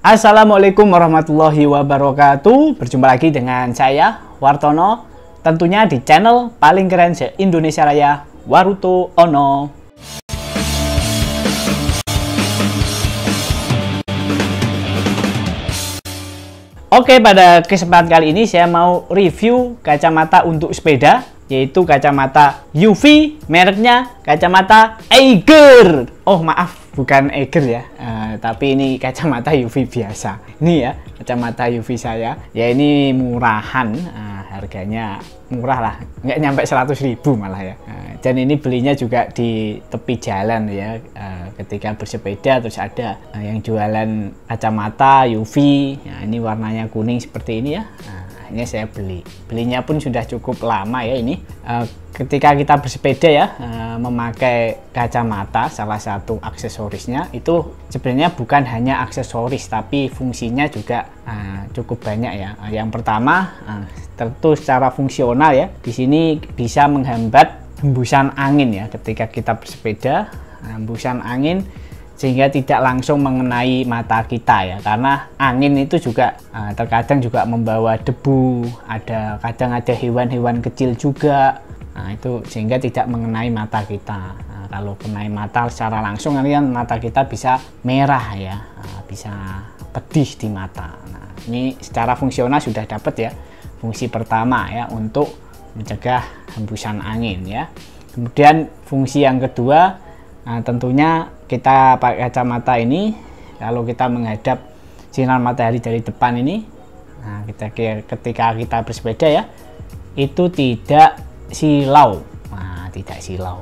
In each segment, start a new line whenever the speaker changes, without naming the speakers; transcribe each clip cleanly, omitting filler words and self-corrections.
Assalamualaikum warahmatullahi wabarakatuh. Berjumpa lagi dengan saya, Wartono. Tentunya di channel paling keren se-Indonesia Raya, Waruto Ono. Oke, pada kesempatan kali ini saya mau review kacamata untuk sepeda, yaitu kacamata UV, mereknya kacamata Eiger. Oh maaf, bukan Eiger ya, tapi ini kacamata UV biasa. Ini ya kacamata UV saya, ya ini murahan, harganya murah lah, nggak nyampe 100.000 malah ya. Dan ini belinya juga di tepi jalan ya, ketika bersepeda terus ada yang jualan kacamata UV. Nah, ini warnanya kuning seperti ini ya. Ini saya belinya pun sudah cukup lama ya ini. Ketika kita bersepeda ya, memakai kacamata, salah satu aksesorisnya itu sebenarnya bukan hanya aksesoris tapi fungsinya juga cukup banyak ya. Yang pertama, tentu secara fungsional ya, di sini bisa menghambat hembusan angin ya ketika kita bersepeda, hembusan angin sehingga tidak langsung mengenai mata kita ya, karena angin itu juga terkadang juga membawa debu, kadang ada hewan-hewan kecil juga, itu sehingga tidak mengenai mata kita. Kalau mengenai mata secara langsung nanti kan mata kita bisa merah ya, bisa pedih di mata. Ini secara fungsional sudah dapat ya, fungsi pertama ya untuk mencegah hembusan angin ya. Kemudian fungsi yang kedua, tentunya kita pakai kacamata ini kalau kita menghadap sinar matahari dari depan ini, ketika kita bersepeda ya, itu tidak silau, tidak silau,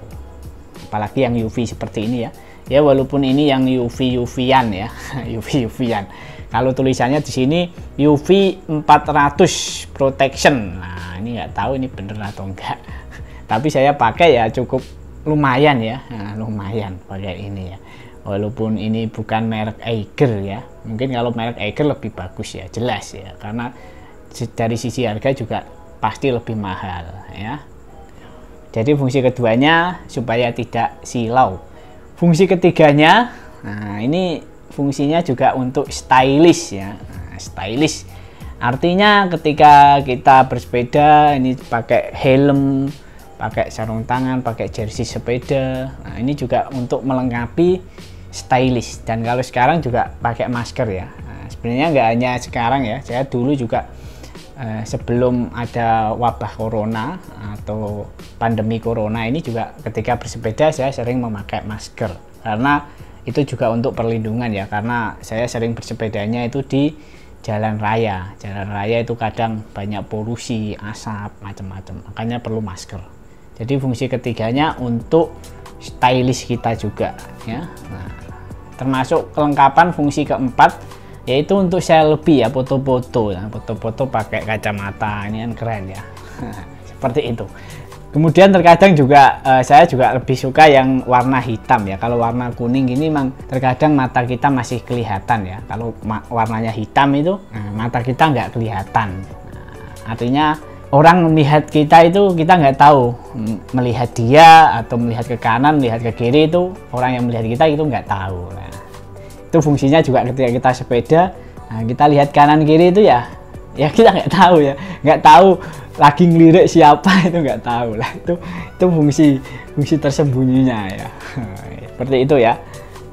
apalagi yang UV seperti ini ya, walaupun ini yang UV-UV-an ya, UV-UV-an. Kalau tulisannya di sini UV 400 protection, nah ini nggak tahu ini bener atau enggak, tapi saya pakai ya cukup lumayan ya, lumayan pakai ini ya, walaupun ini bukan merek Eiger ya. Mungkin kalau merek Eiger lebih bagus ya, jelas ya, karena dari sisi harga juga pasti lebih mahal ya. Jadi fungsi keduanya supaya tidak silau. Fungsi ketiganya, nah ini fungsinya juga untuk stylish ya, stylish artinya ketika kita bersepeda ini pakai helm, pakai sarung tangan, pakai jersey sepeda. Nah, ini juga untuk melengkapi stylish. Dan kalau sekarang juga pakai masker ya. Nah, sebenarnya nggak hanya sekarang ya. Saya dulu juga sebelum ada wabah corona atau pandemi corona ini juga ketika bersepeda saya sering memakai masker. Karena itu juga untuk perlindungan ya. Karena saya sering bersepedanya itu di jalan raya. Jalan raya itu kadang banyak polusi, asap, macam-macam. Makanya perlu masker. Jadi fungsi ketiganya untuk stylish kita juga ya. Nah, termasuk kelengkapan fungsi keempat yaitu untuk selfie ya, foto-foto ya, foto-foto pakai kacamata, ini kan keren ya. Seperti itu. Kemudian terkadang juga saya juga lebih suka yang warna hitam ya. Kalau warna kuning ini memang terkadang mata kita masih kelihatan ya. Kalau warnanya hitam itu mata kita nggak kelihatan. Artinya orang melihat kita itu kita nggak tahu melihat dia atau melihat ke kanan, melihat ke kiri, itu orang yang melihat kita itu nggak tahu. Nah, itu fungsinya juga ketika kita sepeda, kita lihat kanan kiri itu ya kita nggak tahu ya, nggak tahu lagi ngelirik siapa, itu nggak tahu lah. Itu fungsi tersembunyinya ya. Seperti itu ya.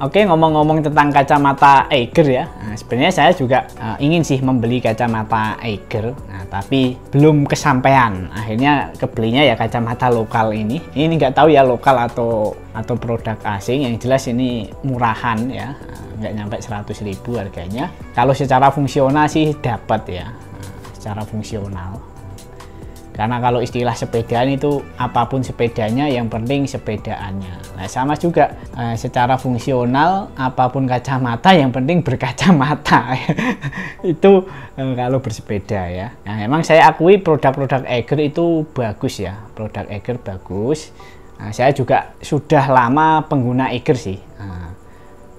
Oke, ngomong-ngomong tentang kacamata Eiger ya, sebenarnya saya juga ingin sih membeli kacamata Eiger, tapi belum kesampaian. Akhirnya kebelinya ya kacamata lokal ini. Ini nggak tahu ya lokal atau produk asing. Yang jelas ini murahan ya, nggak nyampe 100.000 harganya. Kalau secara fungsional sih dapat ya, secara fungsional. Karena kalau istilah sepedaan itu apapun sepedanya, yang penting sepedaannya. Nah, sama juga secara fungsional apapun kacamata, yang penting berkacamata. Itu kalau bersepeda ya. Nah, memang saya akui produk-produk Eiger itu bagus ya. Produk Eiger bagus. Nah, saya juga sudah lama pengguna Eiger sih.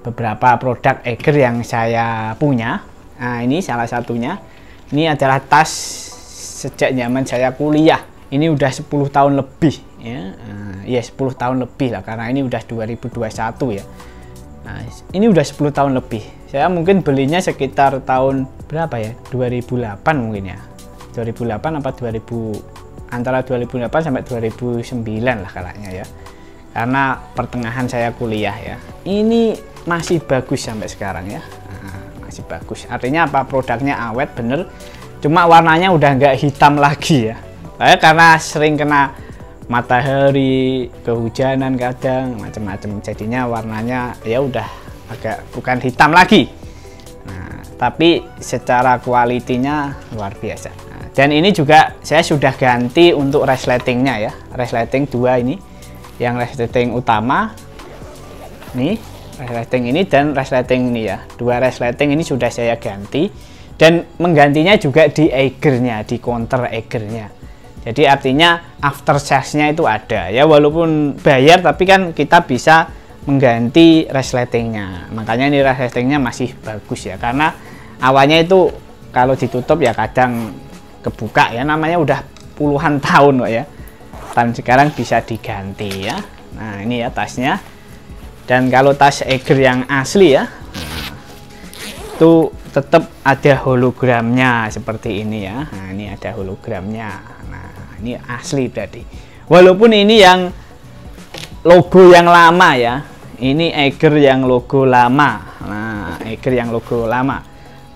Beberapa produk Eiger yang saya punya. Nah, ini salah satunya. Ini adalah tas sejak zaman saya kuliah. Ini udah 10 tahun lebih ya. Ya 10 tahun lebih lah, karena ini udah 2021 ya. Nah, ini udah 10 tahun lebih. Saya mungkin belinya sekitar tahun berapa ya? 2008 mungkin ya. 2008 apa 2000, antara 2008 sampai 2009 lah kayaknya ya. Karena pertengahan saya kuliah ya. Ini masih bagus sampai sekarang ya. Nah, masih bagus. Artinya apa? Produknya awet bener. Cuma warnanya udah nggak hitam lagi ya. Saya karena sering kena matahari, kehujanan kadang macam-macam, jadinya warnanya ya udah agak bukan hitam lagi. Nah, tapi secara kualitinya luar biasa. Nah, dan ini juga saya sudah ganti untuk resletingnya ya, resleting 2 ini, yang resleting utama nih, resleting ini dan resleting ini ya, 2 resleting ini sudah saya ganti, dan menggantinya juga di Eiger-nya, di counter Eiger-nya. Jadi artinya after sales-nya itu ada ya, walaupun bayar tapi kan kita bisa mengganti resletingnya. Makanya ini resletingnya masih bagus ya, karena awalnya itu kalau ditutup ya kadang kebuka ya, namanya udah puluhan tahun kok ya. Dan sekarang bisa diganti ya. Nah ini ya tasnya. Dan kalau tas Eiger yang asli ya, itu tetap ada hologramnya seperti ini ya. Nah ini ada hologramnya. Ini asli berarti, walaupun ini yang logo yang lama ya, ini Eiger yang logo lama. Nah Eiger yang logo lama,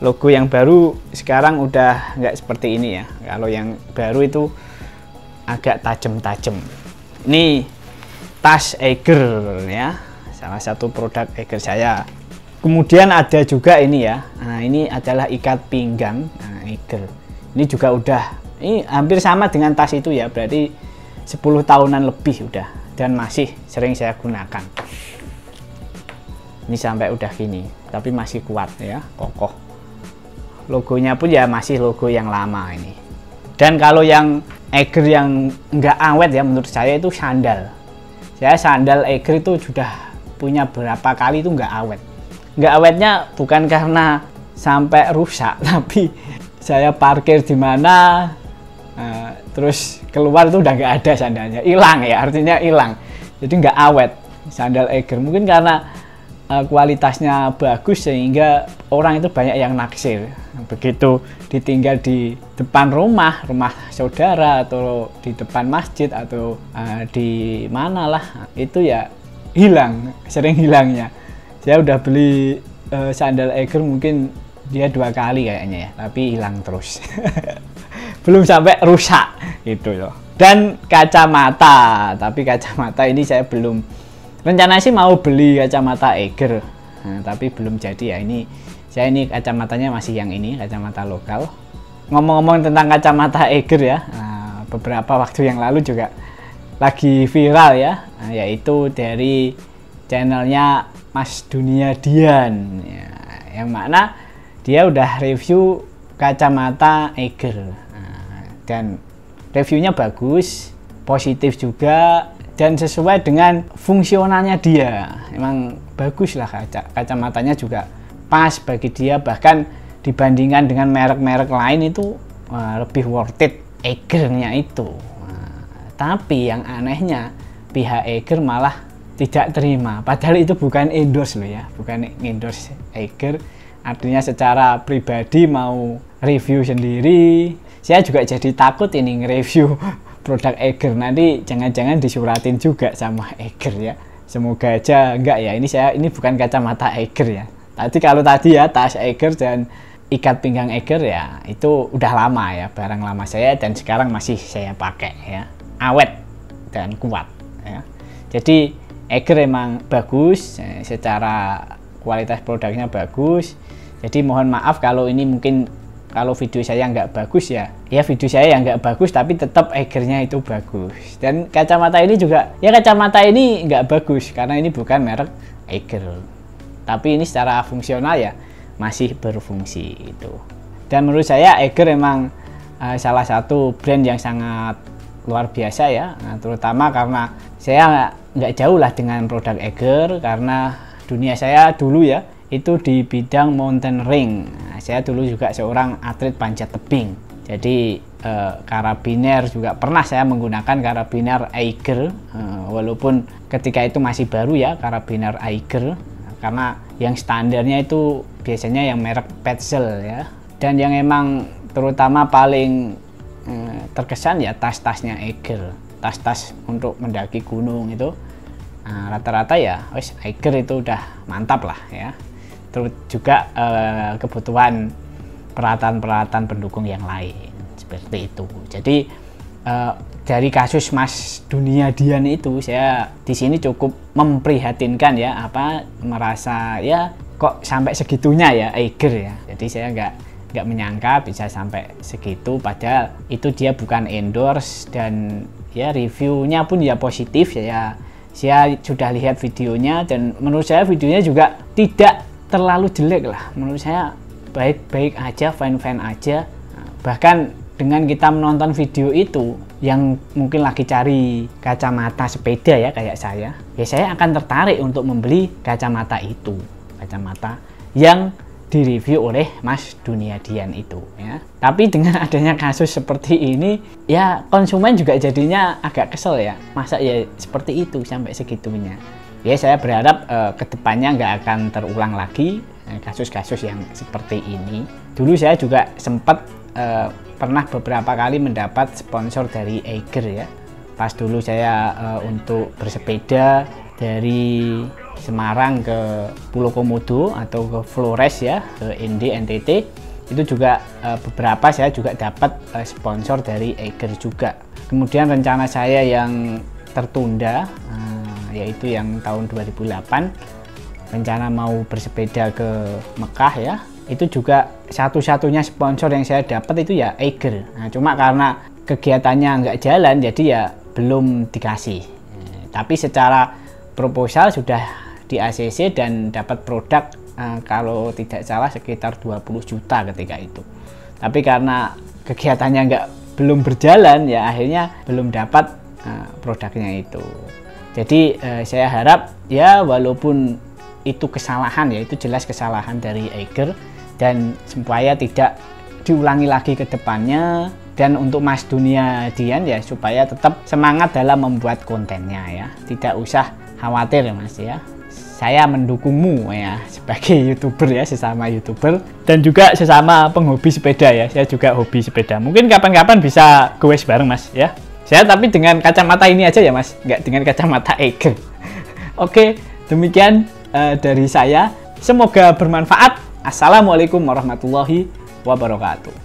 logo yang baru sekarang udah nggak seperti ini ya. Kalau yang baru itu agak tajam-tajam. Ini tas Eiger ya, salah satu produk Eiger saya. Kemudian ada juga ini ya, nah ini adalah ikat pinggang. Nah, Eiger ini juga udah, ini hampir sama dengan tas itu ya, berarti 10 tahunan lebih udah, dan masih sering saya gunakan. Ini sampai udah gini, tapi masih kuat ya, kokoh. Logonya pun ya masih logo yang lama ini. Dan kalau yang Eiger yang nggak awet ya, menurut saya itu sandal. Saya sandal Eiger itu sudah punya berapa kali itu nggak awet. Nggak awetnya bukan karena sampai rusak, tapi saya parkir di mana, terus keluar itu udah nggak ada sandalnya, hilang ya, artinya hilang, jadi nggak awet sandal Eiger. Mungkin karena kualitasnya bagus sehingga orang itu banyak yang naksir. Begitu ditinggal di depan rumah saudara atau di depan masjid atau di mana lah, itu ya hilang, sering hilangnya. Saya udah beli sandal Eiger mungkin dia 2 kali kayaknya ya, tapi hilang terus. Belum sampai rusak gitu loh. Dan kacamata, tapi kacamata ini saya belum, rencana sih mau beli kacamata Eiger, nah, tapi belum jadi ya. Ini saya ini kacamatanya masih yang ini, kacamata lokal. Ngomong-ngomong tentang kacamata Eiger ya, nah, beberapa waktu yang lalu juga lagi viral ya, nah, yaitu dari channelnya Mas Dunia Dian ya, yang mana dia udah review kacamata Eiger. Dan reviewnya bagus, positif juga, dan sesuai dengan fungsionalnya dia. Emang bagus lah, kacamatanya juga pas bagi dia, bahkan dibandingkan dengan merek-merek lain itu lebih worth it Eiger-nya itu. Tapi yang anehnya pihak Eiger malah tidak terima, padahal itu bukan endorse loh ya, bukan endorse Eiger. Artinya secara pribadi mau review sendiri. Saya juga jadi takut ini nge-review produk Eiger, nanti jangan-jangan disuratin juga sama Eiger ya. Semoga aja enggak ya, ini bukan kacamata Eiger ya. Kalau tadi ya tas Eiger dan ikat pinggang Eiger ya, itu udah lama ya, barang lama saya, dan sekarang masih saya pakai ya. Awet dan kuat ya. Jadi Eiger emang bagus, secara kualitas produknya bagus. Jadi mohon maaf kalau ini mungkin, kalau video saya nggak bagus ya video saya yang nggak bagus, tapi tetap Eiger-nya itu bagus. Dan kacamata ini juga ya, kacamata ini nggak bagus karena ini bukan merek Eiger, tapi ini secara fungsional ya masih berfungsi itu. Dan menurut saya Eiger emang salah satu brand yang sangat luar biasa ya, terutama karena saya nggak jauh lah dengan produk Eiger, karena dunia saya dulu ya itu di bidang mountaineering. Saya dulu juga seorang atlet panjat tebing, jadi karabiner juga pernah saya menggunakan karabiner Eiger, walaupun ketika itu masih baru ya karabiner Eiger, karena yang standarnya itu biasanya yang merek Petzl ya, dan yang emang terutama paling terkesan ya tas-tasnya Eiger, tas-tas untuk mendaki gunung itu rata-rata ya wes Eiger itu udah mantap lah ya. Terus juga kebutuhan peralatan-peralatan pendukung yang lain seperti itu. Jadi dari kasus Mas Dunia Dian itu saya di sini cukup memprihatinkan ya, merasa ya kok sampai segitunya ya Eiger ya. Jadi saya nggak menyangka bisa sampai segitu, padahal itu dia bukan endorse dan ya reviewnya pun ya positif ya. Saya sudah lihat videonya dan menurut saya videonya juga tidak terlalu jelek lah. Menurut saya baik-baik aja, fine-fine aja. Bahkan dengan kita menonton video itu, yang mungkin lagi cari kacamata sepeda ya kayak saya akan tertarik untuk membeli kacamata itu, kacamata yang direview oleh Mas Dunia Dian itu ya. Tapi dengan adanya kasus seperti ini ya, konsumen juga jadinya agak kesel ya, masa ya seperti itu sampai segitunya ya. Saya berharap kedepannya nggak akan terulang lagi kasus-kasus yang seperti ini. Dulu saya juga sempat pernah beberapa kali mendapat sponsor dari Eiger ya. Pas dulu saya untuk bersepeda dari Semarang ke Pulau Komodo atau ke Flores ya, ke NTT, itu juga beberapa saya juga dapat sponsor dari Eiger juga. Kemudian rencana saya yang tertunda yaitu yang tahun 2008, rencana mau bersepeda ke Mekah ya, itu juga satu-satunya sponsor yang saya dapat itu ya Eiger. Nah, cuma karena kegiatannya nggak jalan jadi ya belum dikasih. Tapi secara proposal sudah di ACC dan dapat produk kalau tidak salah sekitar 20 juta ketika itu. Tapi karena kegiatannya belum berjalan ya akhirnya belum dapat produknya itu. Jadi saya harap ya walaupun itu kesalahan ya, itu jelas kesalahan dari Eiger, dan supaya tidak diulangi lagi ke depannya. Dan untuk Mas Dunia Dian ya supaya tetap semangat dalam membuat kontennya ya, tidak usah khawatir ya Mas ya, saya mendukungmu ya sebagai YouTuber ya, sesama YouTuber dan juga sesama penghobi sepeda ya. Saya juga hobi sepeda, mungkin kapan-kapan bisa goes bareng Mas ya. Saya tapi dengan kacamata ini aja ya Mas, nggak dengan kacamata Eiger. Oke, demikian dari saya, semoga bermanfaat. Assalamualaikum warahmatullahi wabarakatuh.